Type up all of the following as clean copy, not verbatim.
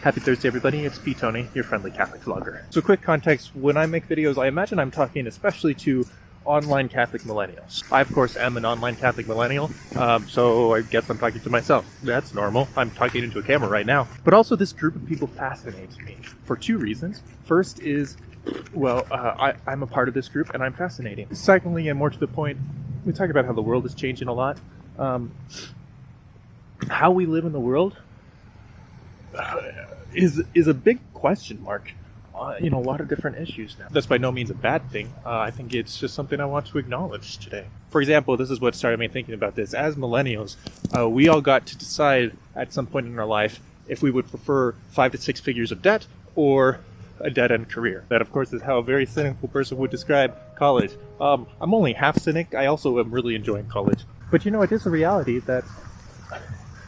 Happy Thursday, everybody. It's Ptony, your friendly Catholic vlogger. So quick context, when I make videos, I imagine I'm talking especially to online Catholic millennials. I, of course, am an online Catholic millennial, so I guess I'm talking to myself. That's normal. I'm talking into a camera right now. But also, this group of people fascinates me for two reasons. First is, well, I'm a part of this group and I'm fascinating. Secondly, and more to the point, we talk about how the world is changing a lot. How we live in the world is a big question mark. A lot of different issues now. That's by no means a bad thing. I think it's just something I want to acknowledge today. For example, this is what started me thinking about this. As millennials, we all got to decide at some point in our life if we would prefer 5 to 6 figures of debt or a dead-end career. That, of course, is how a very cynical person would describe college. I'm only half cynic. I also am really enjoying college. But it is a reality that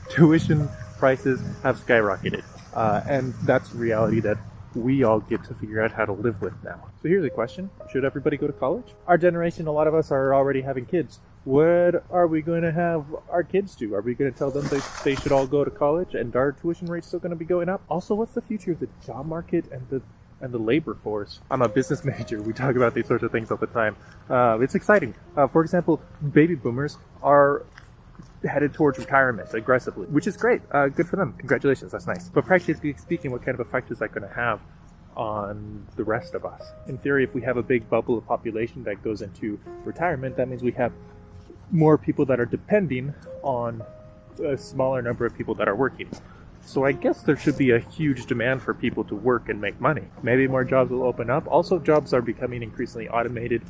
tuition prices have skyrocketed. And that's a reality that we all get to figure out how to live with now. So here's a question. Should everybody go to college? Our generation, a lot of us are already having kids. What are we going to have our kids do? Are we going to tell them they should all go to college and our tuition rate's still going to be going up? Also, what's the future of the job market and the labor force? I'm a business major. We talk about these sorts of things all the time. It's exciting. For example, baby boomers are headed towards retirement aggressively, which is great. Good for them. Congratulations. That's nice. But practically speaking, what kind of effect is that going to have on the rest of us? In theory, if we have a big bubble of population that goes into retirement, that means we have more people that are depending on a smaller number of people that are working. So I guess there should be a huge demand for people to work and make money. Maybe more jobs will open up. Also, jobs are becoming increasingly automated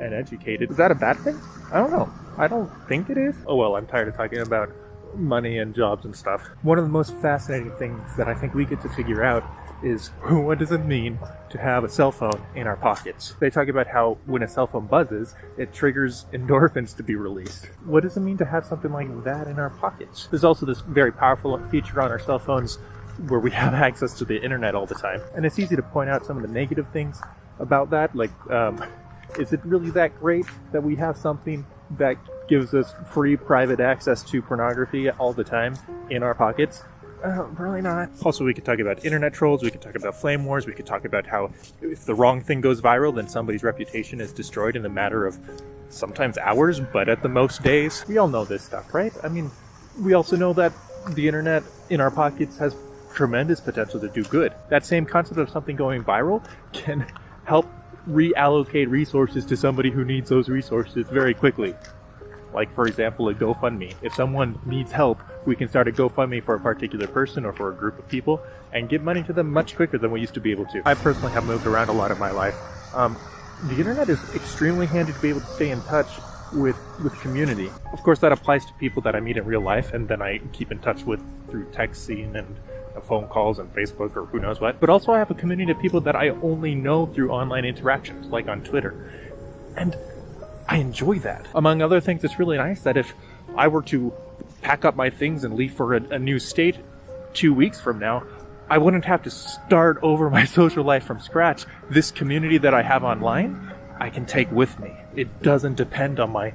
and educated. Is that a bad thing? I don't know. I don't think it is. Oh well, I'm tired of talking about money and jobs and stuff. One of the most fascinating things that I think we get to figure out is what does it mean to have a cell phone in our pockets? They talk about how when a cell phone buzzes, it triggers endorphins to be released. What does it mean to have something like that in our pockets? There's also this very powerful feature on our cell phones where we have access to the internet all the time. And it's easy to point out some of the negative things about that, like, is it really that great that we have something that gives us free private access to pornography all the time in our pockets? Really not. Also, we could talk about internet trolls, we could talk about flame wars, we could talk about how if the wrong thing goes viral, then somebody's reputation is destroyed in a matter of sometimes hours, but at the most days. We all know this stuff, right? I mean, we also know that the internet in our pockets has tremendous potential to do good. That same concept of something going viral can help reallocate resources to somebody who needs those resources very quickly. Like, for example, a GoFundMe. If someone needs help, we can start a GoFundMe for a particular person or for a group of people and give money to them much quicker than we used to be able to. I personally have moved around a lot in my life. The internet is extremely handy to be able to stay in touch with community. Of course, that applies to people that I meet in real life and then I keep in touch with through texting and phone calls and Facebook or who knows what. But also I have a community of people that I only know through online interactions, like on Twitter. And I enjoy that. Among other things, it's really nice that if I were to pack up my things and leave for a new state 2 weeks from now, I wouldn't have to start over my social life from scratch. This community that I have online, I can take with me. It doesn't depend on my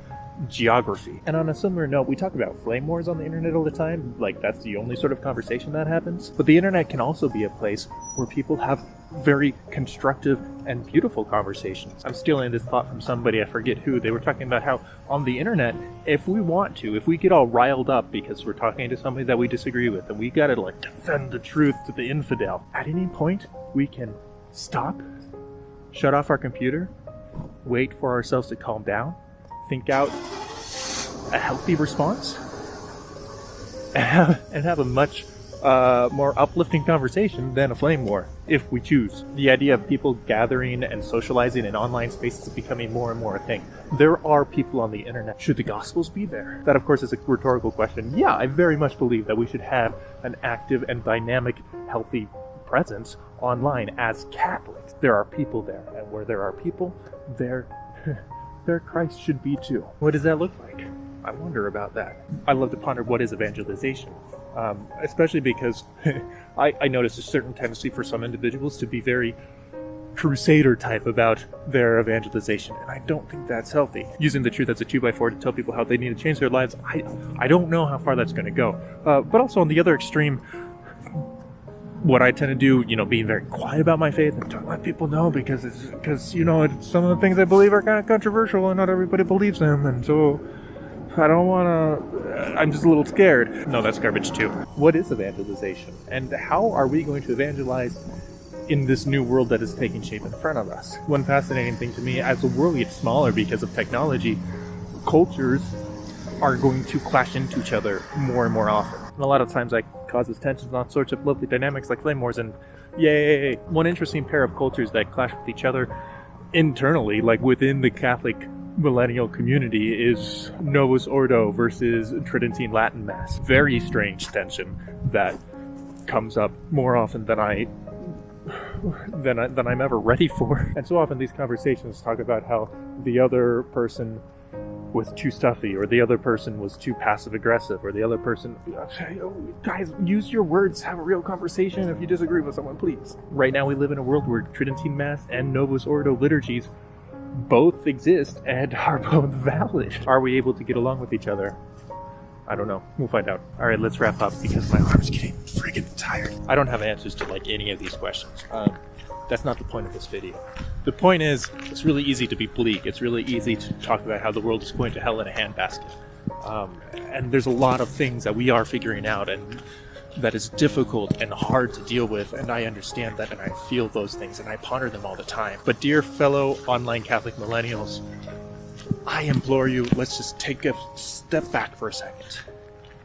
geography. And on a similar note, we talk about flame wars on the internet all the time, like that's the only sort of conversation that happens. But the internet can also be a place where people have very constructive and beautiful conversations. I'm stealing this thought from somebody, I forget who. They were talking about how on the internet, if we get all riled up because we're talking to somebody that we disagree with, and we gotta defend the truth to the infidel, at any point we can stop, shut off our computer, wait for ourselves to calm down, think out a healthy response, and have a much more uplifting conversation than a flame war, if we choose. The idea of people gathering and socializing in online spaces is becoming more and more a thing. There are people on the internet. Should the Gospels be there? That, of course, is a rhetorical question. Yeah, I very much believe that we should have an active and dynamic, healthy presence online as Catholics. There are people there, and where there are people, there Christ should be too. What does that look like? I wonder about that. I love to ponder what is evangelization, especially because I notice a certain tendency for some individuals to be very crusader type about their evangelization, and I don't think that's healthy. Using the truth as a 2x4 to tell people how they need to change their lives, I don't know how far that's going to go. But also on the other extreme, what I tend to do, being very quiet about my faith and don't let people know because some of the things I believe are kind of controversial and not everybody believes them, and so I don't want to. I'm just a little scared. No, that's garbage too. What is evangelization, and how are we going to evangelize in this new world that is taking shape in front of us? One fascinating thing to me, as the world gets smaller because of technology, cultures are going to clash into each other more and more often. And a lot of times that causes tensions on sorts of lovely dynamics like flame wars, and yay! One interesting pair of cultures that clash with each other internally, like within the Catholic millennial community, is Novus Ordo versus Tridentine Latin Mass. Very strange tension that comes up more often than I'm ever ready for. And so often these conversations talk about how the other person was too stuffy, or the other person was too passive aggressive, or the other person, guys, use your words, have a real conversation. If you disagree with someone, please. Right now we live in a world where Tridentine Mass and Novus Ordo liturgies both exist and are both valid. Are we able to get along with each other? I don't know. We'll find out. All right, let's wrap up because my arm's getting friggin' tired. I don't have answers to any of these questions. That's not the point of this video. The point is, it's really easy to be bleak. It's really easy to talk about how the world is going to hell in a handbasket. And there's a lot of things that we are figuring out and that is difficult and hard to deal with, and I understand that, and I feel those things, and I ponder them all the time. But dear fellow online Catholic millennials, I implore you, let's just take a step back for a second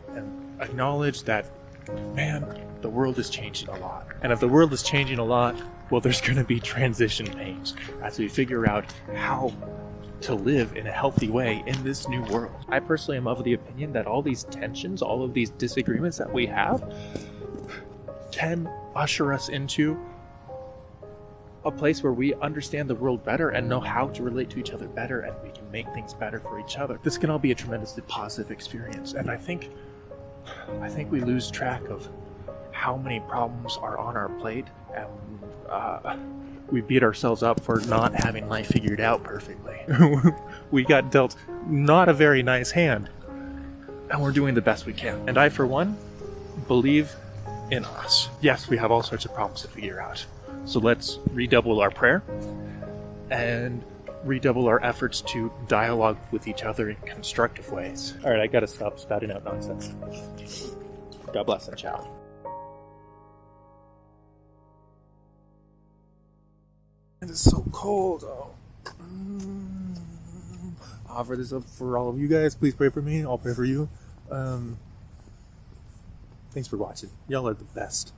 and acknowledge that, man, the world is changing a lot. And if the world is changing a lot, well, there's going to be transition pains as we figure out how to live in a healthy way in this new world. I personally am of the opinion that all these tensions, all of these disagreements that we have can usher us into a place where we understand the world better and know how to relate to each other better, and we can make things better for each other. This can all be a tremendously positive experience, and I think we lose track of how many problems are on our plate, and we beat ourselves up for not having life figured out perfectly. We got dealt not a very nice hand, and we're doing the best we can. And I, for one, believe in us. Yes, we have all sorts of problems to figure out. So let's redouble our prayer and redouble our efforts to dialogue with each other in constructive ways. All right, I gotta stop spouting out nonsense. God bless and ciao. It is so cold. I'll offer this up for all of you guys. Please pray for me. I'll pray for you. Thanks for watching. Y'all are the best.